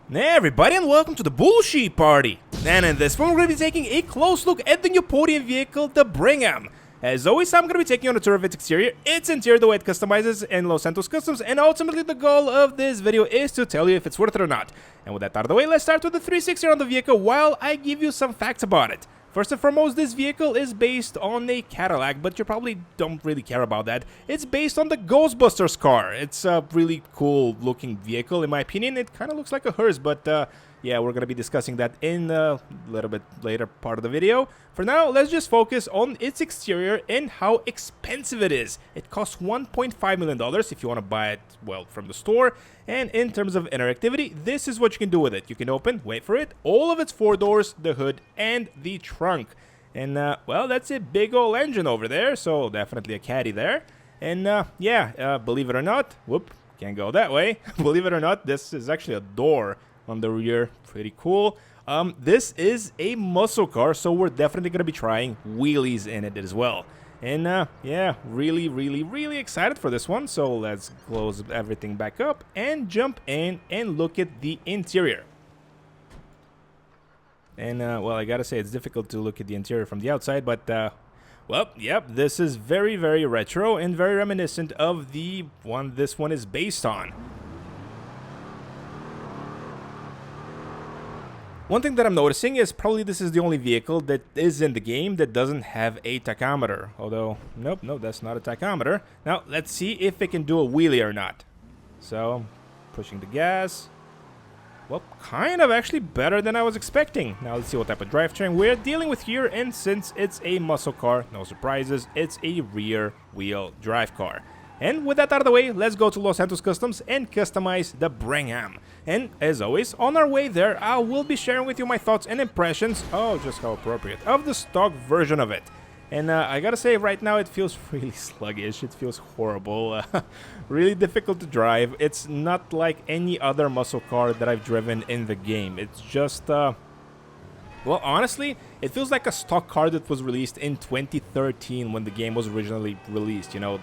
Hey everybody, and welcome to the Bullshit Party! And in this one we're going to be taking a close look at the new podium vehicle, the Brigham. As always, I'm going to be taking on a tour of its exterior, its interior, the way it customizes in Los Santos Customs, and ultimately the goal of this video is to tell you if it's worth it or not. And with that out of the way, let's start with the 360 on the vehicle while I give you some facts about it. First and foremost, this vehicle is based on a Cadillac, but you probably don't really care about that. It's based on the Ghostbusters car. It's a really cool looking vehicle, in my opinion. It kind of looks like a hearse, but yeah, we're going to be discussing that in a little bit later part of the video. For now, let's just focus on its exterior and how expensive it is. It costs $1.5 million if you want to buy it, well, from the store. And in terms of interactivity, this is what you can do with it. You can open, wait for it, all of its four doors, the hood, and the trunk. And, well, that's a big old engine over there, so definitely a caddy there. And, yeah, believe it or not, whoop, can't go that way. Believe it or not, this is actually a door on the rear. Pretty cool. This is a muscle car, so we're definitely going to be trying wheelies in it as well. And yeah, really excited for this one. So let's close everything back up and jump in and look at the interior. And well, I gotta say it's difficult to look at the interior from the outside, but well, yep, this is very retro and very reminiscent of the one this one is based on. One thing that I'm noticing is probably this is the only vehicle that is in the game that doesn't have a tachometer. Although, nope, that's not a tachometer. Now, let's see if it can do a wheelie or not. So, pushing the gas. Well, kind of actually better than I was expecting. Now, let's see what type of drivetrain we're dealing with here. And since it's a muscle car, no surprises, it's a rear wheel drive car. And with that out of the way, let's go to Los Santos Customs and customize the Brigham. And as always, on our way there, I will be sharing with you my thoughts and impressions, oh, just how appropriate, of the stock version of it. And I gotta say, right now it feels really sluggish, it feels horrible, really difficult to drive. It's not like any other muscle car that I've driven in the game. It's just, well, honestly, it feels like a stock car that was released in 2013 when the game was originally released, you know.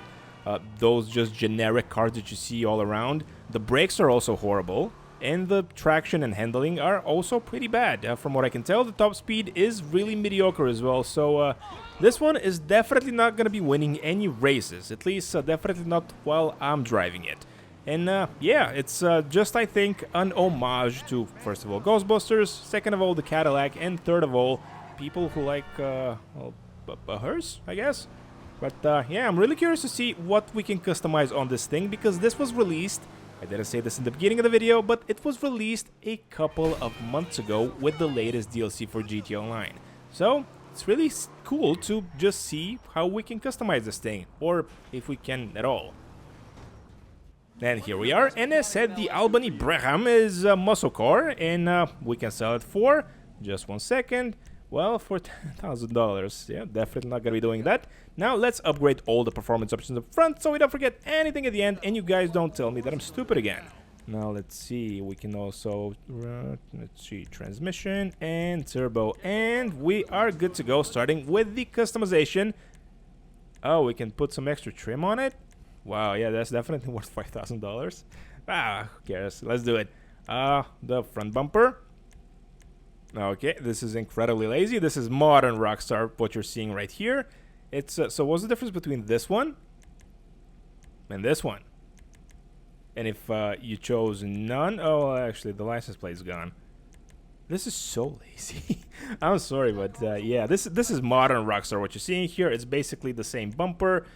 Those just generic cars that you see all around. The brakes are also horrible, and the traction and handling are also pretty bad. From what I can tell, the top speed is really mediocre as well, so this one is definitely not going to be winning any races, at least definitely not while I'm driving it. And yeah, it's just, I think, an homage to, first of all, Ghostbusters, second of all, the Cadillac, and third of all, people who like, well, a hearse, I guess? But yeah, I'm really curious to see what we can customize on this thing, because this was released, I didn't say this in the beginning of the video, but it was released a couple of months ago with the latest DLC for GTA Online. So it's really cool to just see how we can customize this thing, or if we can at all. And here we are, and as said, the Albany Brigham is a muscle car, and we can sell it for, just 1 second, well, for $10,000. Yeah, definitely not gonna be doing that. Now let's upgrade all the performance options up front so we don't forget anything at the end and you guys don't tell me that I'm stupid again. Now let's see, we can also, let's see, transmission and turbo, and we are good to go, starting with the customization. Oh, we can put some extra trim on it. Wow, yeah, that's definitely worth $5,000. Ah, who cares? Let's do it. The front bumper. Okay, this is incredibly lazy. This is modern Rockstar, what you're seeing right here. It's so what's the difference between this one and this one? And if you chose none, oh, actually the license plate is gone. This is so lazy. I'm sorry, but yeah, this is modern Rockstar. What you're seeing here, it's basically the same bumper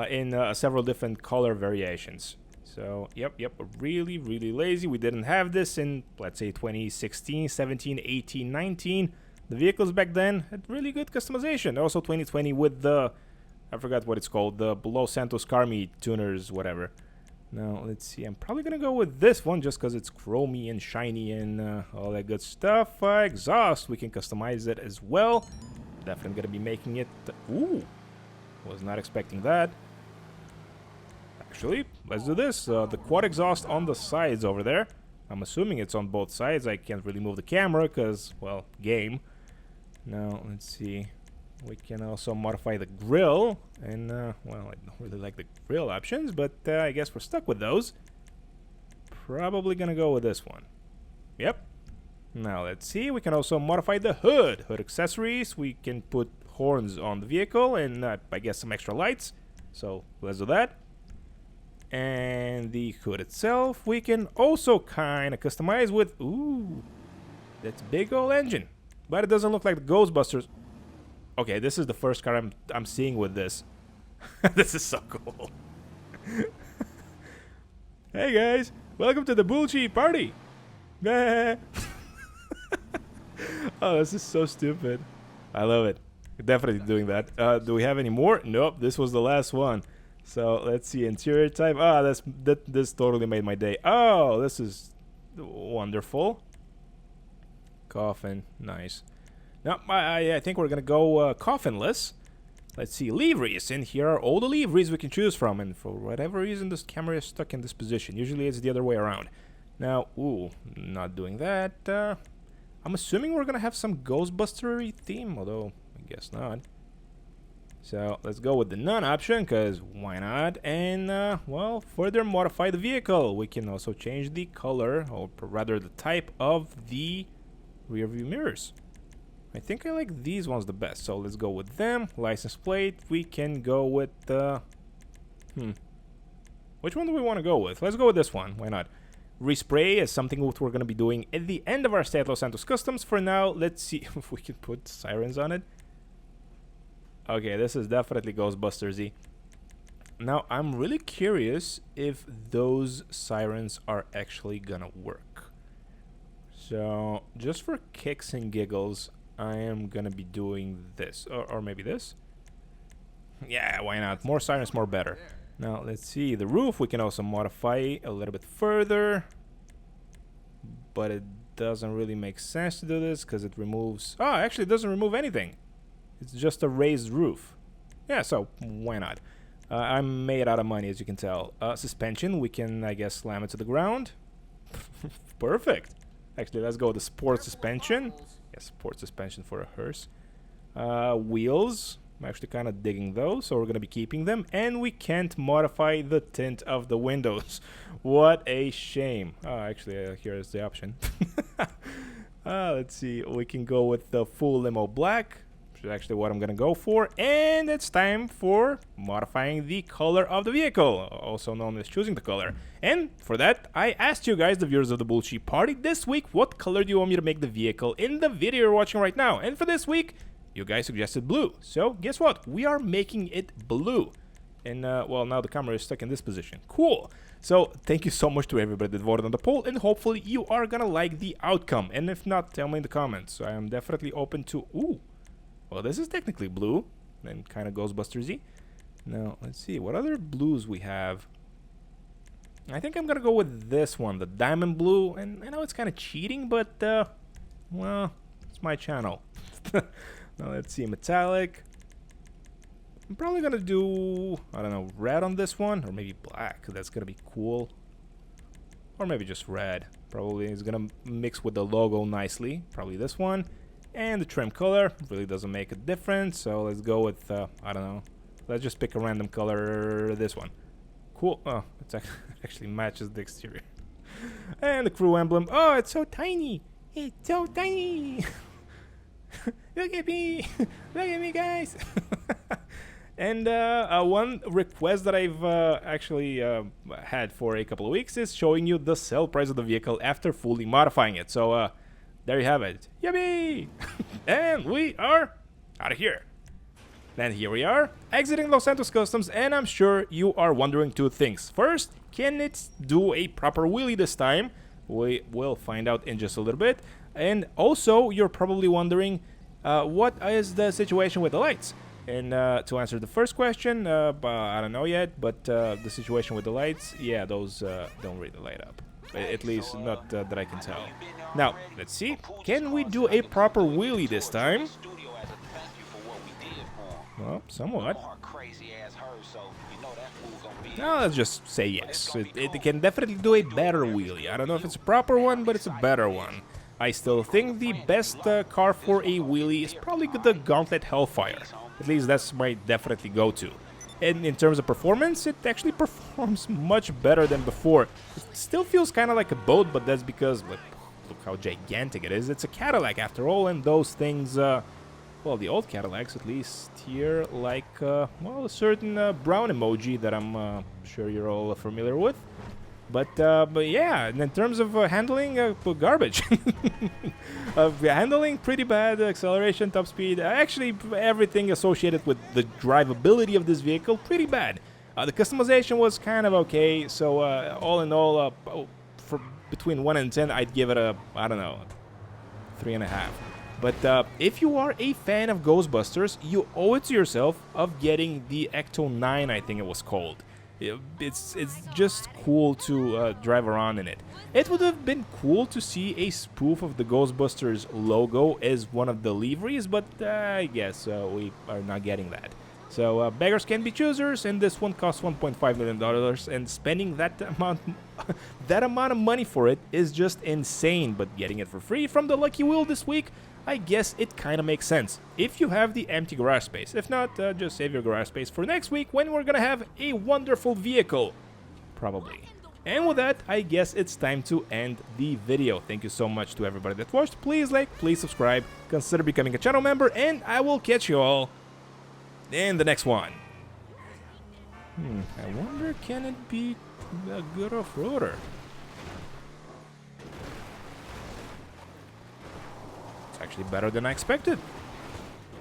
in several different color variations. So, yep, really lazy. We didn't have this in, let's say, 2016, 17, 18, 19. The vehicles back then had really good customization. Also 2020 with the, I forgot what it's called, the Los Santos Car Meet tuners, whatever. Now, let's see. I'm probably going to go with this one just because it's chromy and shiny and all that good stuff. Exhaust, we can customize it as well. Definitely going to be making it, ooh, was not expecting that. Actually, let's do this. The quad exhaust on the sides over there. I'm assuming it's on both sides. I can't really move the camera because, well, game. Now, let's see. We can also modify the grill. And, well, I don't really like the grill options, but I guess we're stuck with those. Probably gonna go with this one. Yep. Now let's see, we can also modify the hood. Hood accessories, we can put horns on the vehicle and I guess some extra lights. So let's do that. And the hood itself, we can also kind of customize with, ooh, that's big old engine. But it doesn't look like the Ghostbusters. Okay, this is the first car I'm seeing with this. This is so cool. Hey guys, welcome to the Bullshit party. Oh, this is so stupid. I love it. Definitely doing that. Do we have any more? Nope, this was the last one. So let's see, interior type. Ah, this totally made my day. Oh, this is wonderful. Coffin, nice. Now I think we're gonna go coffinless. Let's see, liveries, and here are all the liveries we can choose from, and for whatever reason this camera is stuck in this position. Usually it's the other way around. Now, ooh, not doing that. I'm assuming we're gonna have some Ghostbuster-y theme, although I guess not. So let's go with the none option, because why not? And, well, further modify the vehicle. We can also change the color, or rather the type of the rear view mirrors. I think I like these ones the best, so let's go with them. License plate, we can go with the... Which one do we want to go with? Let's go with this one, why not? Respray is something that we're going to be doing at the end of our State Los Santos Customs. For now, let's see if we can put sirens on it. Okay, this is definitely Ghostbusters-y. Now, I'm really curious if those sirens are actually gonna work. So, just for kicks and giggles, I am gonna be doing this. Or maybe this? Yeah, why not? More sirens, more better. Now, let's see. The roof, we can also modify a little bit further. But it doesn't really make sense to do this because it removes... Oh, actually, it doesn't remove anything. It's just a raised roof. Yeah, so why not? I'm made out of money, as you can tell. Suspension, we can, I guess, slam it to the ground. Perfect. Actually, let's go with the sport suspension. Yeah, sport suspension for a hearse. Wheels. I'm actually kind of digging those, so we're going to be keeping them. And we can't modify the tint of the windows. What a shame. Actually, here's the option. Let's see. We can go with the full limo black, which is actually what I'm going to go for. And it's time for modifying the color of the vehicle, also known as choosing the color. And for that, I asked you guys, the viewers of the Bullshit Party, this week, what color do you want me to make the vehicle in the video you're watching right now? And for this week, you guys suggested blue. So guess what? We are making it blue. And, well, now the camera is stuck in this position. Cool. So thank you so much to everybody that voted on the poll. And hopefully you are going to like the outcome. And if not, tell me in the comments. I am definitely open to... Ooh. Well, this is technically blue. And kind of Ghostbusters-y. Now, let's see. What other blues we have? I think I'm going to go with this one. The diamond blue. And I know it's kind of cheating, but, well, it's my channel. Now let's see, metallic. I'm probably gonna do, I don't know, red on this one, or maybe black. That's gonna be cool. Or maybe just red. Probably it's gonna mix with the logo nicely. Probably this one. And the trim color really doesn't make a difference. So let's go with, I don't know. Let's just pick a random color. This one. Cool. Oh, it actually matches the exterior. And the crew emblem. Oh, it's so tiny. It's so tiny. Look at me! Look at me, guys! And one request that I've actually had for a couple of weeks is showing you the sale price of the vehicle after fully modifying it. So there you have it. Yippee! And we are out of here. Then here we are, exiting Los Santos Customs, and I'm sure you are wondering two things. First, can it do a proper wheelie this time? We will find out in just a little bit. And also, you're probably wondering, what is the situation with the lights? And to answer the first question, I don't know yet, but the situation with the lights, yeah, those don't really light up. At least not that I can tell. Now, let's see. Can we do a proper wheelie this time? Well, somewhat. Now, let's just say yes. It can definitely do a better wheelie. I don't know if it's a proper one, but it's a better one. I still think the best car for a wheelie is probably the Gauntlet Hellfire. At least that's my definitely go-to. And in terms of performance, it actually performs much better than before. It still feels kind of like a boat, but that's because, like, look how gigantic it is. It's a Cadillac after all, and those things, well, the old Cadillacs at least here, like, well, a certain brown emoji that I'm sure you're all familiar with. But yeah, and in terms of handling, garbage. Handling, pretty bad. Acceleration, top speed, actually everything associated with the drivability of this vehicle, pretty bad. The customization was kind of okay, so all in all, for between 1 and 10, I'd give it a, I don't know, 3.5. But if you are a fan of Ghostbusters, you owe it to yourself of getting the Ecto 9, I think it was called. It's just cool to drive around in it. It would have been cool to see a spoof of the Ghostbusters logo as one of the liveries, but I guess we are not getting that. So beggars can be choosers, and this one costs $1.5 million, and spending that amount of money for it is just insane. But getting it for free from the Lucky Wheel this week, I guess it kind of makes sense if you have the empty garage space. If not, just save your garage space for next week when we're gonna have a wonderful vehicle, probably. And with that, I guess it's time to end the video. Thank you so much to everybody that watched. Please like, please subscribe, consider becoming a channel member, and I will catch you all in the next one. I wonder, can it be a good off-roader? It's actually better than I expected.